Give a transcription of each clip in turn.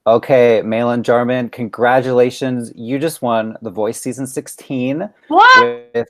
Okay, Maelyn Jarmon, congratulations. You just won The Voice season 16 What? with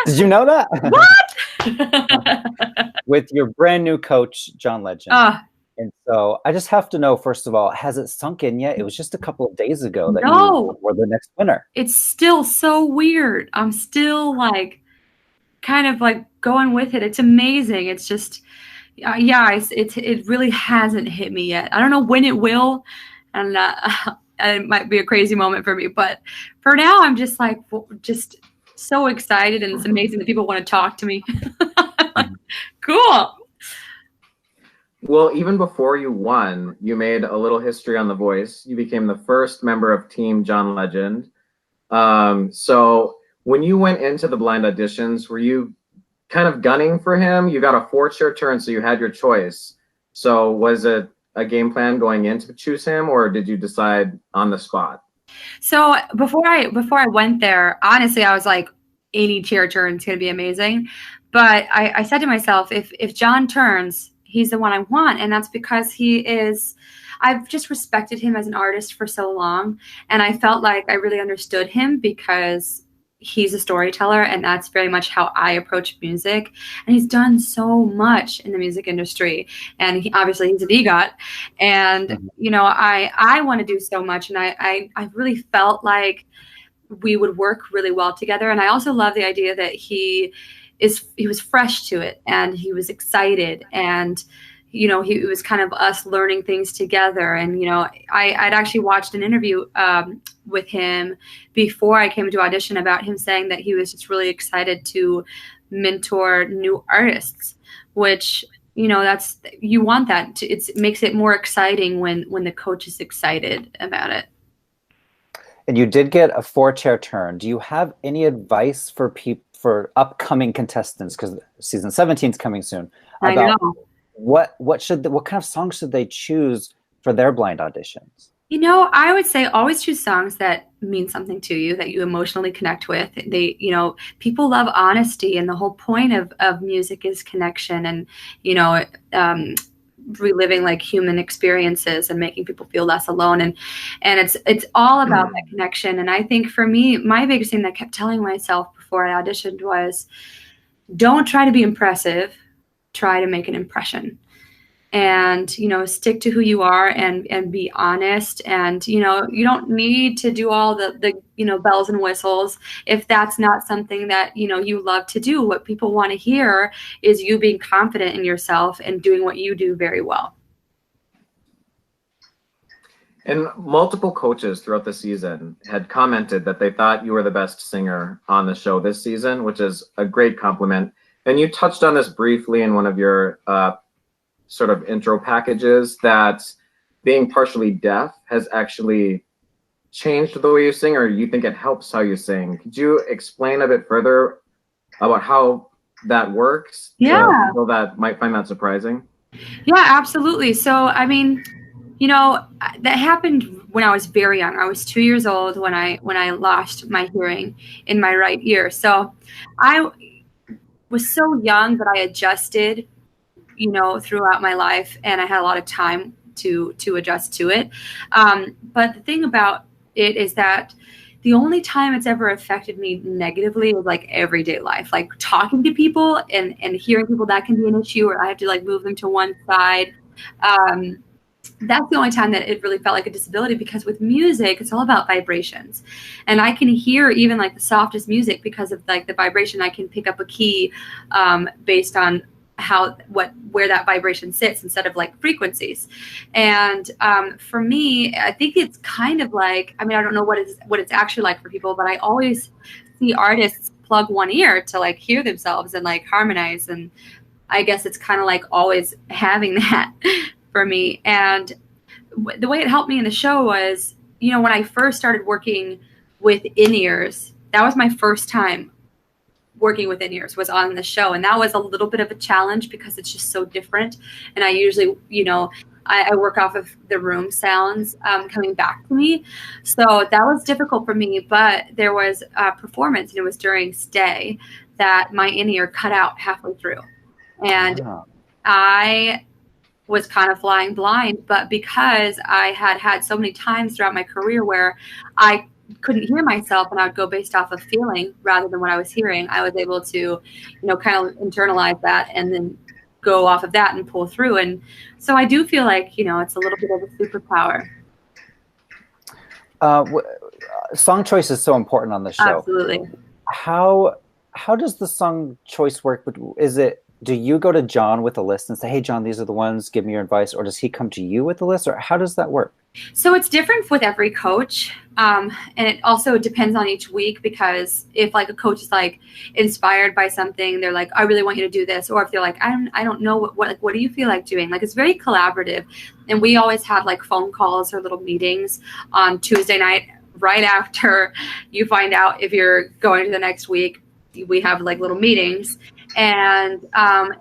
Did you know that? What? With your brand new coach, John Legend. uh, And so I just have to know, first of all, has it sunk in yet? It was just a couple of days ago that you no, were the next winner. it's still so weird. I'm still like kind of like going with it. It's amazing. It's just, yeah, it really hasn't hit me yet. I don't know when it will, and it might be a crazy moment for me. But for now, I'm just like just so excited, and it's amazing that people want to talk to me. Like, cool. Well, even before you won, you made a little history on The Voice. You became the first member of Team John Legend. So when you went into the blind auditions, were you kind of gunning for him? You got a four-chair turn, so you had your choice. So was it a game plan going in to choose him, or did you decide on the spot? So before I went there, honestly, I was like, any chair turn is going to be amazing. But I said to myself, if John turns, he's the one I want, and that's because he is. I've just respected him as an artist for so long, and I felt like I really understood him because he's a storyteller, and that's very much how I approach music. And he's done so much in the music industry, and obviously he's an EGOT, and I want to do so much, and I really felt like we would work really well together. And I also love the idea that he was fresh to it, and he was excited, and it was kind of us learning things together. And I'd actually watched an interview with him before I came to audition about him saying that he was just really excited to mentor new artists, which that's, you want that to, it makes it more exciting when the coach is excited about it. And you did get a four-chair turn. Do you have any advice for upcoming contestants, because season 17 is coming soon, about what kind of songs should they choose for their blind auditions? I would say always choose songs that mean something to you, that you emotionally connect with. People love honesty, and the whole point of music is connection, and reliving like human experiences and making people feel less alone. And it's all about that connection. And I think for me, my biggest thing that I kept telling myself before I auditioned was, don't try to be impressive, try to make an impression. And stick to who you are, and be honest. And you don't need to do all the bells and whistles if that's not something that you love to do. What people want to hear is you being confident in yourself and doing what you do very well. And multiple coaches throughout the season had commented that they thought you were the best singer on the show this season, which is a great compliment. And you touched on this briefly in one of your sort of intro packages, that being partially deaf has actually changed the way you sing, or you think it helps how you sing. Could you explain a bit further about how that works? Yeah. To people that might find that surprising. Yeah, absolutely. So, I mean, that happened when I was very young. I was 2 years old when I lost my hearing in my right ear. So I was so young that I adjusted throughout my life, and I had a lot of time to adjust to it. But the thing about it is that the only time it's ever affected me negatively is like everyday life, like talking to people and hearing people. That can be an issue, or I have to like move them to one side. That's the only time that it really felt like a disability, because with music, it's all about vibrations. And I can hear even like the softest music because of like the vibration. I can pick up a key based on where that vibration sits instead of like frequencies. And for me, I think it's kind of like, I mean, I don't know what it's actually like for people, but I always see artists plug one ear to like hear themselves and like harmonize. And I guess it's kind of like always having that for me. And the way it helped me in the show was, when I first started working with in-ears, that was my first time working with in-ears, was on the show. And that was a little bit of a challenge because it's just so different. And I usually, I work off of the room sounds coming back to me. So that was difficult for me. But there was a performance, and it was during Stay, that my in-ear cut out halfway through. And I was kind of flying blind. But because I had so many times throughout my career where I couldn't hear myself and I would go based off of feeling rather than what I was hearing, I was able to, kind of internalize that and then go off of that and pull through. And so I do feel like, it's a little bit of a superpower. Song choice is so important on the show. Absolutely. How does the song choice work? Do you go to John with a list and say, hey, John, these are the ones, give me your advice? Or does he come to you with the list? Or how does that work? So it's different with every coach. And it also depends on each week, because if like a coach is like inspired by something, they're like, I really want you to do this. Or if they're like, I don't know what do you feel like doing? Like, it's very collaborative. And we always have like phone calls or little meetings on Tuesday night, right after you find out if you're going to the next week. We have like little meetings, and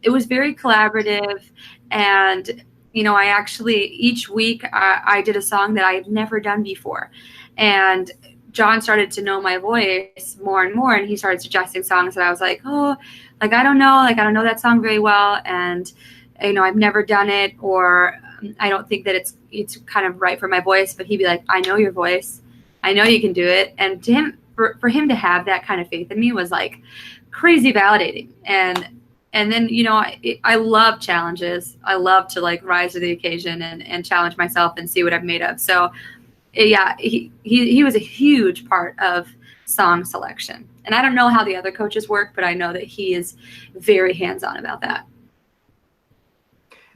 it was very collaborative. And I actually, each week I did a song that I had never done before. And John started to know my voice more and more, and he started suggesting songs that I was like, oh, like, I don't know that song very well. And, I've never done it, or I don't think that it's kind of right for my voice. But he'd be like, I know your voice. I know you can do it. And to him, for him to have that kind of faith in me was like crazy validating. And then, I love challenges. I love to like rise to the occasion and challenge myself and see what I'm made of. So yeah, he was a huge part of song selection. And I don't know how the other coaches work, but I know that he is very hands-on about that.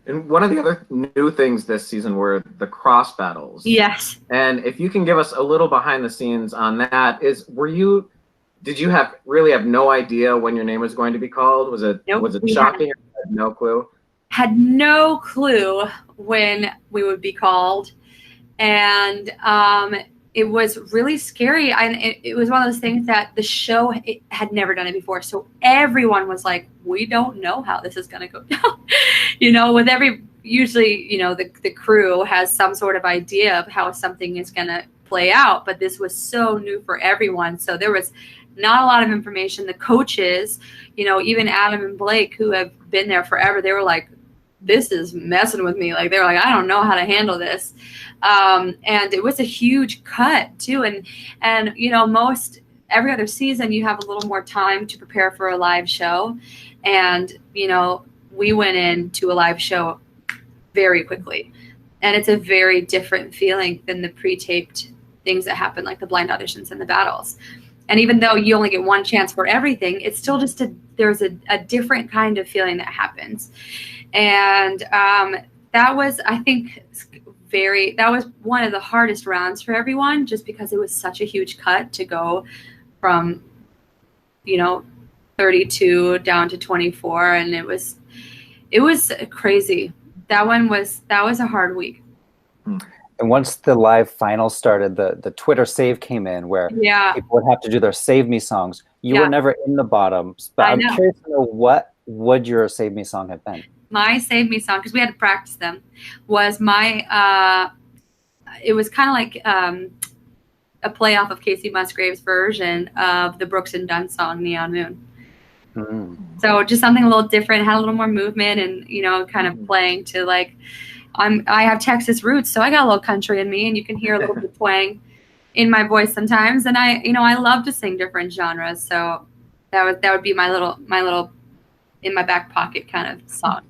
And one of the other new things this season were the cross battles. Yes. And if you can give us a little behind the scenes on that, did you have no idea when your name was going to be called? Was it shocking, or had no clue? Had no clue when we would be called. And it was really scary. And it was one of those things that the show had never done it before. So everyone was like, we don't know how this is going to go down. With usually, the crew has some sort of idea of how something is going to play out. But this was so new for everyone. So there was not a lot of information. The coaches, even Adam and Blake, who have been there forever, they were like, this is messing with me. Like, they were like, I don't know how to handle this. And it was a huge cut too. And most every other season you have a little more time to prepare for a live show. And, we went into a live show very quickly, and it's a very different feeling than the pre-taped things that happen, like the blind auditions and the battles. And even though you only get one chance for everything, it's still just there's a different kind of feeling that happens. And that was, I think, that was one of the hardest rounds for everyone, just because it was such a huge cut to go from, 32 down to 24. And it was crazy. That was a hard week. And once the live final started, the Twitter save came in where people would have to do their Save Me songs. You were never in the bottoms, but I'm curious to know what would your Save Me song have been? My Save Me song, because we had to practice them, was it was kind of like a play off of Casey Musgrave's version of the Brooks and Dunn song, Neon Moon. Mm-hmm. So just something a little different, had a little more movement, and, kind of playing to like, I have Texas roots, so I got a little country in me, and you can hear a little bit of twang in my voice sometimes. And I love to sing different genres, so that would be my little in my back pocket kind of song.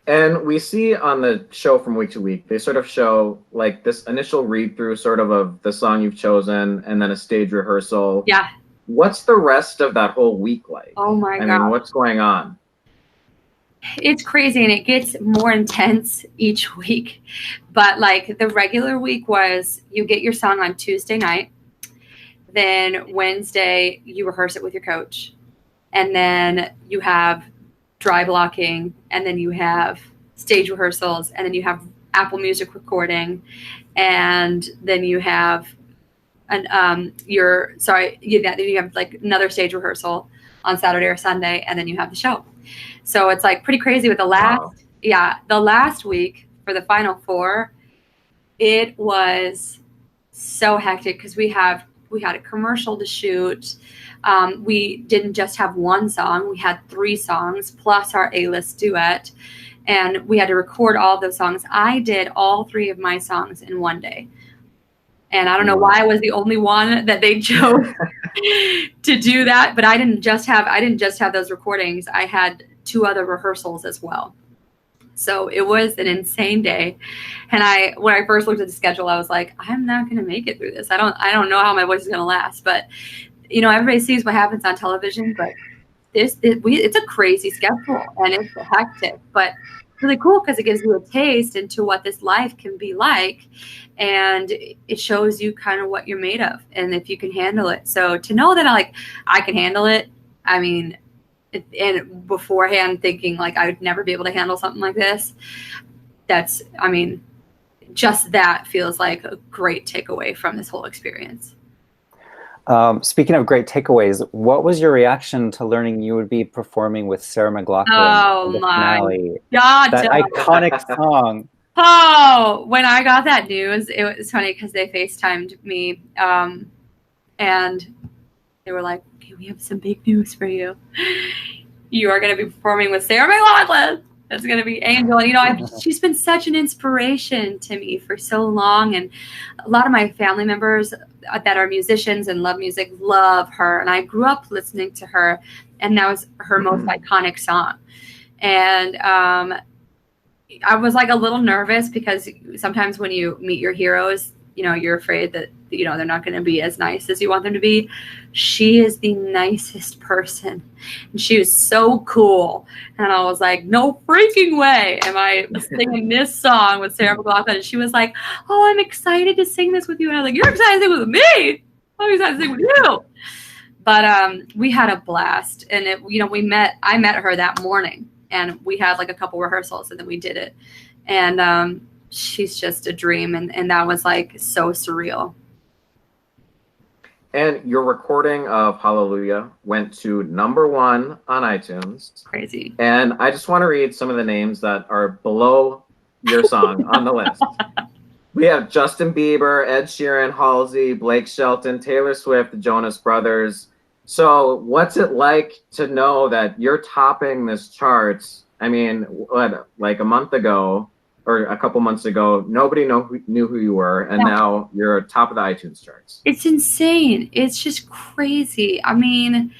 And we see on the show from week to week, they sort of show like this initial read through sort of the song you've chosen, and then a stage rehearsal. Yeah. What's the rest of that whole week like? Oh my God. I mean, what's going on? It's crazy, and it gets more intense each week. But like the regular week was, you get your song on Tuesday night, then Wednesday you rehearse it with your coach, and then you have dry blocking, and then you have stage rehearsals, and then you have Apple Music recording, and then you have then you have like another stage rehearsal on Saturday or Sunday, and then you have the show. So it's like pretty crazy with the last week for the final four, it was so hectic because we had a commercial to shoot. We didn't just have one song, we had 3 songs plus our A-list duet. and we had to record all of those songs. I did all 3 of my songs in one day. And I don't know why I was the only one that they chose to do that, but I didn't just have those recordings. I had 2 other rehearsals as well. So it was an insane day. And when I first looked at the schedule, I was like, I'm not going to make it through this. I don't know how my voice is going to last. But, you know, everybody sees what happens on television, but it's a crazy schedule and it's hectic, but really cool because it gives you a taste into what this life can be like, and it shows you kind of what you're made of and if you can handle it. So to know that I can handle it, I mean, and beforehand thinking like I would never be able to handle something like this, just that feels like a great takeaway from this whole experience. Speaking of great takeaways, what was your reaction to learning you would be performing with Sarah McLachlan? Oh my God. That iconic song. Oh, when I got that news, it was funny because they FaceTimed me and they were like, okay, we have some big news for you. You are going to be performing with Sarah McLachlan. It's going to be Angel. And, you know, she's been such an inspiration to me for so long. And a lot of my family members that are musicians and love music love her. And I grew up listening to her, and that was her most iconic song. And I was like a little nervous because sometimes when you meet your heroes, you know, you're afraid that, you know, they're not going to be as nice as you want them to be. She is the nicest person. And she was so cool. And I was like, no freaking way am I singing this song with Sarah McLachlan. And she was like, oh, I'm excited to sing this with you. And I was like, you're excited to sing with me? I'm excited to sing with you. But we had a blast. And, I met her that morning. And we had like a couple rehearsals, and then we did it. And she's just a dream. And that was like so surreal. And your recording of Hallelujah went to #1 on iTunes. Crazy. And I just want to read some of the names that are below your song on the list. We have Justin Bieber, Ed Sheeran, Halsey, Blake Shelton, Taylor Swift, the Jonas Brothers. So what's it like to know that you're topping this charts? I mean, like a month ago or a couple months ago, nobody knew who you were, and now you're top of the iTunes charts. It's insane. It's just crazy. I mean,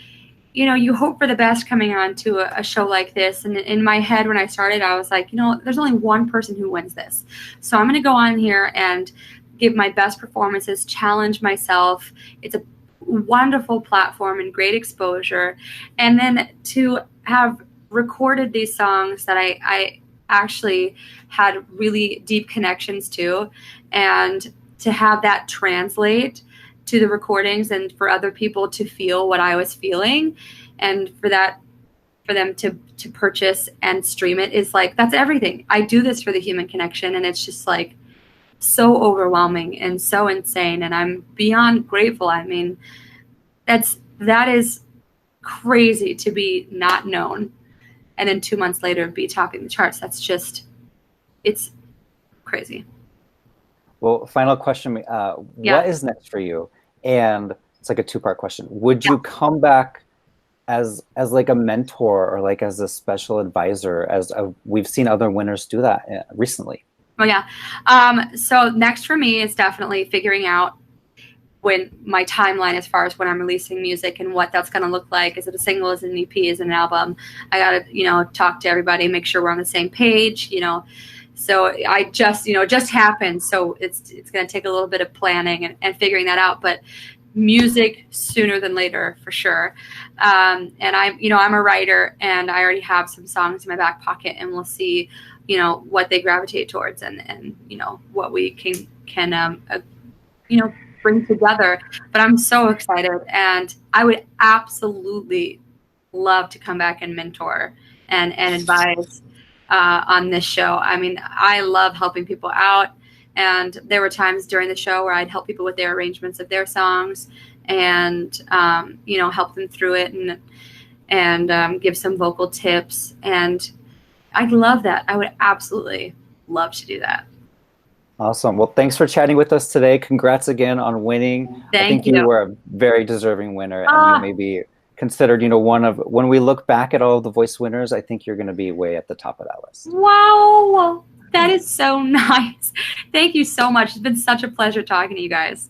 you know, you hope for the best coming on to a show like this. And in my head, when I started, I was like, you know, there's only one person who wins this. So I'm going to go on here and give my best performances, challenge myself. It's a wonderful platform and great exposure. And then to have recorded these songs that I actually had really deep connections to, and to have that translate to the recordings and for other people to feel what I was feeling, and for them to purchase and stream it is like, that's everything. I do this for the human connection, and it's just like so overwhelming and so insane, and I'm beyond grateful. I mean, that is crazy to be not known and then 2 months later be topping the charts. That's just, it's crazy. Well, final question. What is next for you? And it's like a 2-part question. Would you come back as like a mentor or like as a special advisor, we've seen other winners do that recently? Oh yeah. So next for me is definitely figuring out when my timeline as far as when I'm releasing music and what that's going to look like. Is it a single? Is it an EP? Is it an album? I got to, talk to everybody, make sure we're on the same page, So I just, just happened. So it's going to take a little bit of planning and figuring that out, but music sooner than later for sure. And I'm a writer, and I already have some songs in my back pocket, and we'll see, what they gravitate towards and what we can bring together. But I'm so excited, and I would absolutely love to come back and mentor and advise on this show. I mean, I love helping people out, and there were times during the show where I'd help people with their arrangements of their songs and help them through it and give some vocal tips, and I'd love that. I would absolutely love to do that. Awesome. Well, thanks for chatting with us today. Congrats again on winning. I think you were a very deserving winner, and you may be considered, when we look back at all the voice winners, I think you're going to be way at the top of that list. Wow. That is so nice. Thank you so much. It's been such a pleasure talking to you guys.